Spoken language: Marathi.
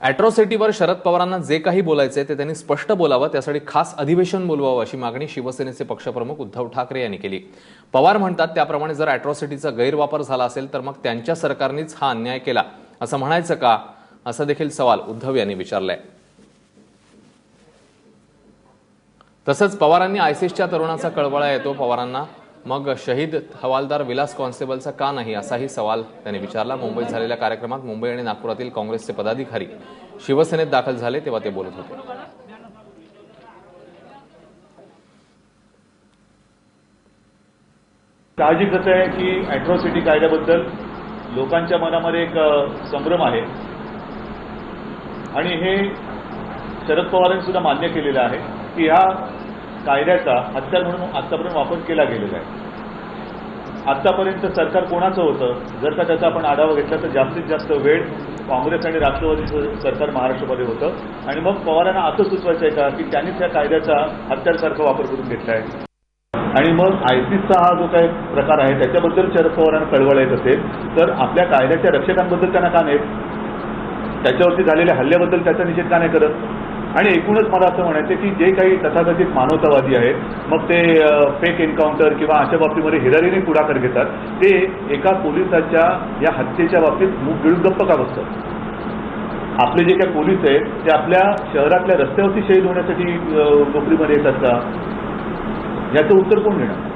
अॅट्रॉसिटीवर शरद पवारांना जे काही बोलायचे ते त्यांनी स्पष्ट बोलावं, त्यासाठी खास अधिवेशन बोलवावं अशी मागणी शिवसेनेचे पक्षप्रमुख उद्धव ठाकरे यांनी केली। पवार म्हणतात त्याप्रमाणे जर अॅट्रॉसिटीचा गैरवापर झाला असेल तर मग त्यांच्या सरकारनेच हा अन्याय केला असं म्हणायचं का, असा देखील सवाल उद्धव यांनी विचारलाय। तसंच पवारांनी आयसिसच्या तरुणाचा कळवळा येतो पवारांना, मग शहीद हवालदार विलास कॉन्स्टेबलचा का नाही, असाही सवाल त्यांनी विचारला। मुंबईत झालेल्या कार्यक्रमात मुंबई आणि नागपुरातील काँग्रेसचे पदाधिकारी शिवसेनेत दाखल झाले तेव्हा ते बोलत होते। साहजिकच आहे की अॅट्रॉसिटी कायद्याबद्दल लोकांच्या मनामध्ये एक संभ्रम आहे आणि हे शरद पवारांनी सुद्धा मान्य केलेलं आहे की या कायद्याचा हत्यार म्हणून आतापर्यंत वापर केला गेलेला आहे। आतापर्यंत सरकार कोणाचं होतं, जर का त्याचा आपण आढावा घेतला तर जास्तीत जास्त वेळ काँग्रेस आणि राष्ट्रवादीचं सरकार महाराष्ट्रामध्ये होतं आणि मग पवारांना असं सुचवायचं आहे का की त्यांनीच या कायद्याचा हत्यारसारखा वापर करून घेतला आहे आणि मग आयसिसचा हा जो काही प्रकार आहे त्याच्याबद्दल शरद पवारांना कळवळ येत असेल तर आपल्या कायद्याच्या रक्षकांबद्दल त्यांना का नाही, त्याच्यावरती झालेल्या हल्ल्याबद्दल त्याचा निषेध का नाही करत। आणि एकूणच मला असं म्हणायचं की जे काही तथाकथित मानवतावादी आहेत, मग ते फेक एन्काउंटर किंवा अशा बाबतीमध्ये हिरारीने पुढाकार घेतात, ते एका पोलिसाच्या या हत्येच्या बाबतीत मुख गिळून गप्प का बसतात। आपले जे काही पोलीस आहेत ते आपल्या शहरातल्या रस्त्यावरती शहीद होण्यासाठी नोकरीमध्ये येतात का, याचं उत्तर कोण देणार।